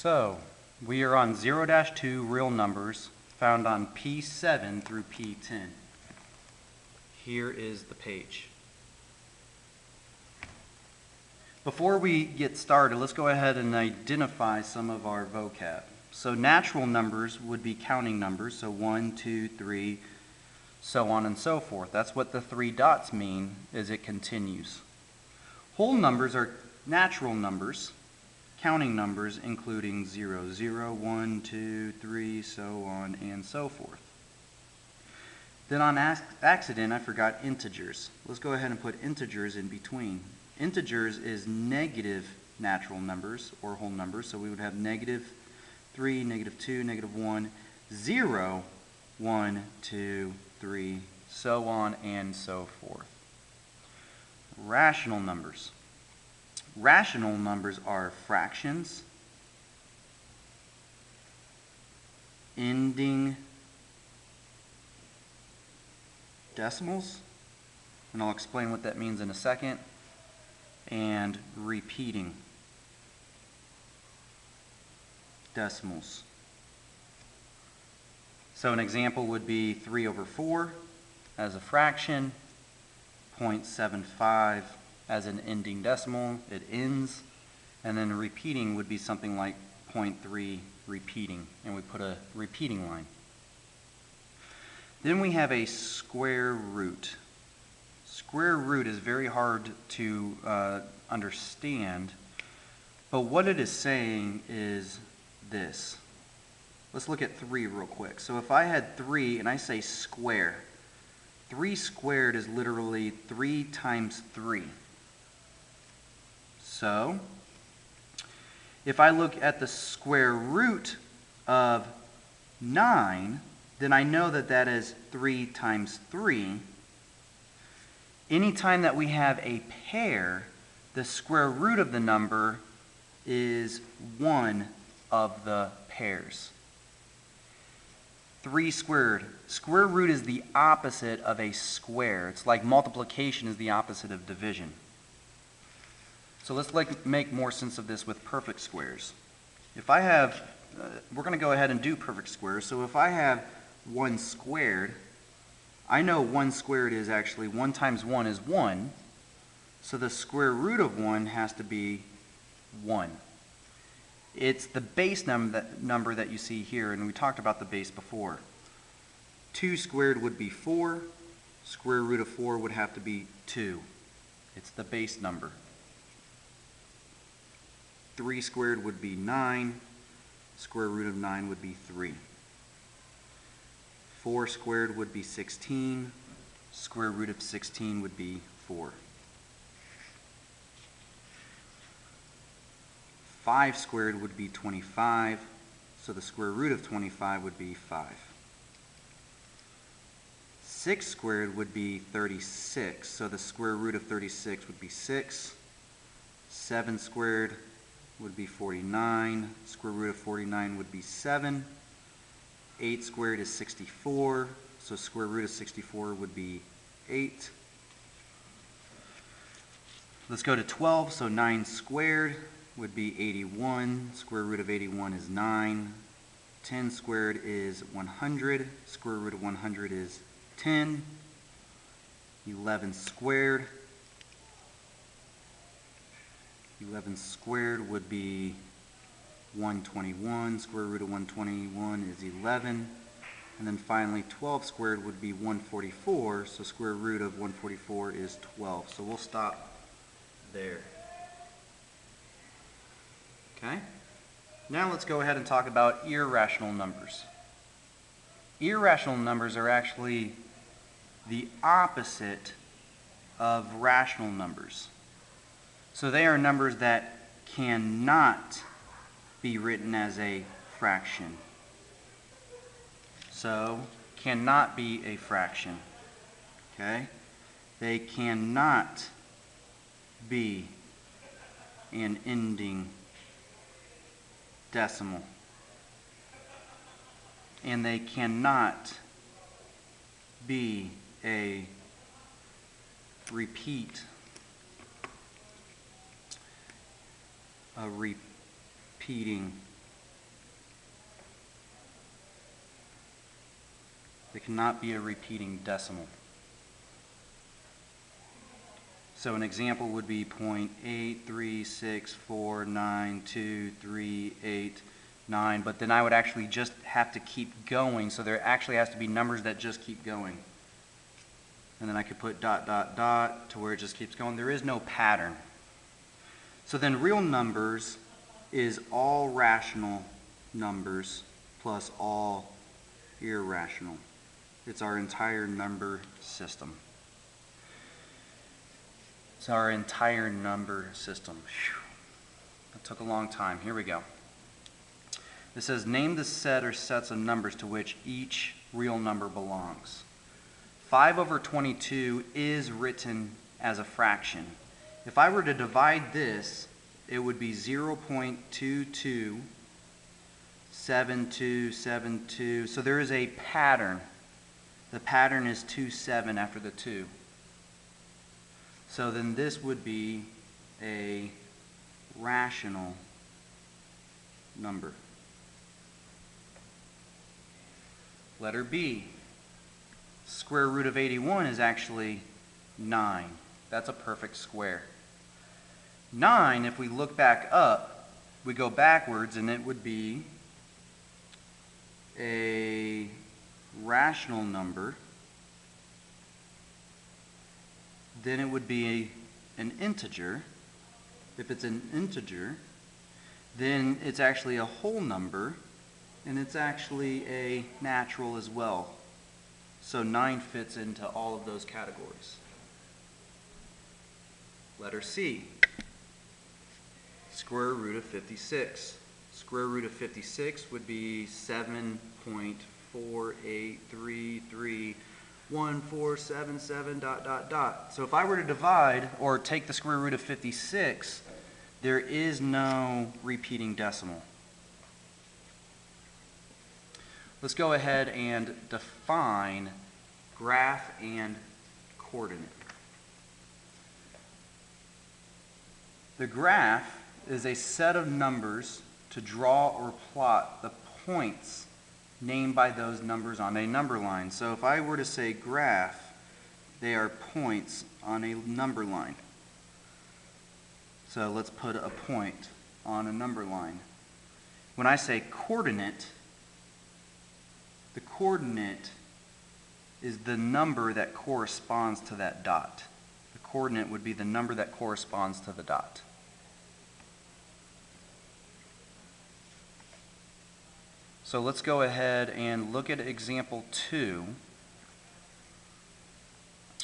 So, we are on 0-2 real numbers found on P7 through P10. Here is the page. Before we get started, let's go ahead and identify some of our vocab. So natural numbers would be counting numbers, so 1, 2, 3, so on and so forth. That's what the 3 dots mean, is it continues. Whole numbers are natural numbers, counting numbers including 0, 0, 1, 2, 3, so on and so forth. Then on accident, I forgot integers. Let's go ahead and put integers in between. Integers is negative natural numbers or whole numbers, so we would have -3, -2, -1, 0, 1, 2, 3, so on and so forth. Rational numbers. Rational numbers are fractions, ending decimals, and I'll explain what that means in a second, and repeating decimals. So an example would be 3/4 as a fraction, 0.75 as an ending decimal, it ends, and then repeating would be something like 0.3 repeating, and we put a repeating line. Then we have a square root. Square root is very hard to understand, but what it is saying is this. Let's look at 3 real quick. So if I had 3 and I say square, 3 squared is literally 3 times 3. So if I look at the square root of 9, then I know that that is 3 times 3. Anytime that we have a pair, the square root of the number is one of the pairs. 3 squared. Square root is the opposite of a square. It's like multiplication is the opposite of division. So let's make more sense of this with perfect squares. If I have, we're going to go ahead and do perfect squares. So if I have 1 squared, I know 1 squared is actually 1 times 1 is 1. So the square root of 1 has to be 1. It's the base number that you see here, and we talked about the base before. 2 squared would be 4. Square root of 4 would have to be 2. It's the base number. 3 squared would be 9. Square root of 9 would be 3. 4 squared would be 16. Square root of 16 would be 4. 5 squared would be 25, so the square root of 25 would be 5. 6 squared would be 36, so the square root of 36 would be 6. 7 squared would be 49, square root of 49 would be 7. 8 squared is 64, so square root of 64 would be 8. Let's go to 12, so 9 squared would be 81, square root of 81 is 9. 10 squared is 100, square root of 100 is 10. 11 squared. 11 squared would be 121, square root of 121 is 11. And then finally 12 squared would be 144, so square root of 144 is 12. So we'll stop there. Okay? Now let's go ahead and talk about irrational numbers. Irrational numbers are actually the opposite of rational numbers. So they are numbers that cannot be written as a fraction. So, cannot be a fraction. Okay? They cannot be an ending decimal. And they cannot be a repeat. A repeating It cannot be a repeating decimal. So an example would be 0.836492389, but then I would actually just have to keep going, so there actually has to be numbers that just keep going. And then I could put dot, dot, dot to where it just keeps going. There is no pattern. So then real numbers is all rational numbers plus all irrational. It's our entire number system. It's our entire number system. Whew. That took a long time. Here we go. It says, name the set or sets of numbers to which each real number belongs. 5/22 is written as a fraction. If I were to divide this, it would be 0.227272. So there is a pattern. The pattern is 27 after the 2. So then this would be a rational number. Letter B. Square root of 81 is actually 9. That's a perfect square. 9, if we look back up, we go backwards and it would be a rational number. Then it would be an integer. If it's an integer, then it's actually a whole number, and it's actually a natural as well. So 9 fits into all of those categories. Letter C, square root of 56. Square root of 56 would be 7.48331477 dot, dot, dot. So if I were to divide or take the square root of 56, there is no repeating decimal. Let's go ahead and define graph and coordinate. The graph is a set of numbers to draw or plot the points named by those numbers on a number line. So if I were to say graph, they are points on a number line. So let's put a point on a number line. When I say coordinate, the coordinate is the number that corresponds to that dot. The coordinate would be the number that corresponds to the dot. So let's go ahead and look at example 2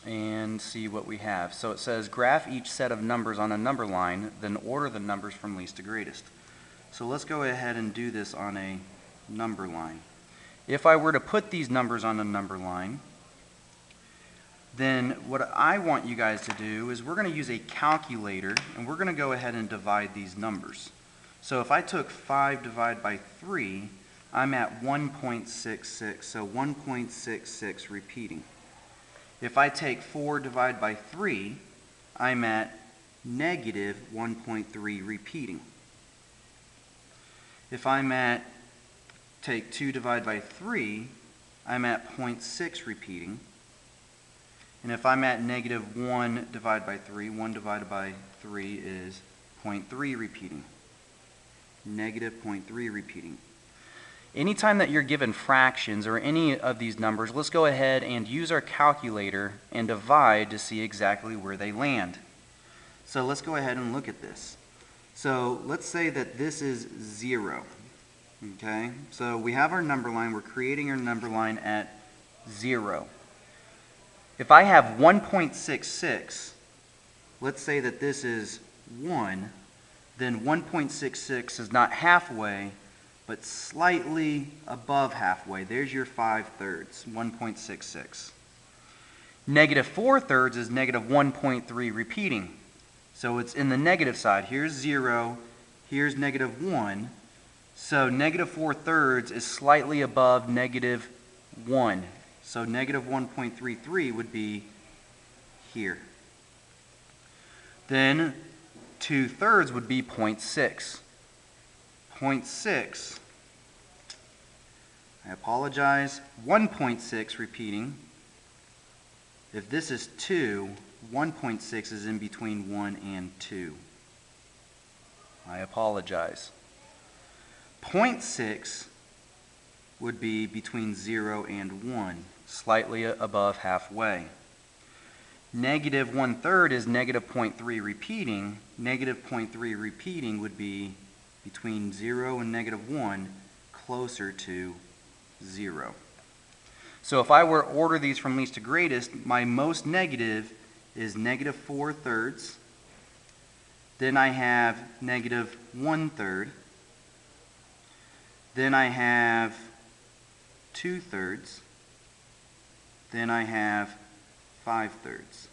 and see what we have. So it says graph each set of numbers on a number line, then order the numbers from least to greatest. So let's go ahead and do this on a number line. If I were to put these numbers on a number line, then what I want you guys to do is we're going to use a calculator, and we're going to go ahead and divide these numbers. So if I took 5 divided by 3, I'm at 1.66, so 1.66 repeating. If I take 4 divided by 3, I'm at negative 1.3 repeating. If I'm at, take 2 divided by 3, I'm at 0.6 repeating. And if I'm at negative 1 divided by 3, 1 divided by 3 is 0.3 repeating. Negative 0.3 repeating. Anytime that you're given fractions or any of these numbers, let's go ahead and use our calculator and divide to see exactly where they land. So let's go ahead and look at this. So let's say that this is 0. Okay, so we have our number line. We're creating our number line at 0. If I have 1.66, let's say that this is 1, then 1.66 is not halfway, but slightly above halfway. There's your 5/3, 1.66. Negative 4/3 is negative 1.3 repeating. So it's in the negative side. Here's 0, here's negative 1. So negative 4/3 is slightly above negative 1. So negative 1.33 would be here. Then 2/3 would be 0.6. 0.6, I apologize. 1.6 repeating. If this is 2, 1.6 is in between 1 and 2. I apologize. 0.6 would be between 0 and 1, slightly above halfway. Negative 1/3 is negative 0.3 repeating. Negative 0.3 repeating would be between 0 and negative 1, closer to 0. So if I were to order these from least to greatest, my most negative is negative 4/3. Then I have negative 1/3. Then I have 2/3. Then I have 5/3.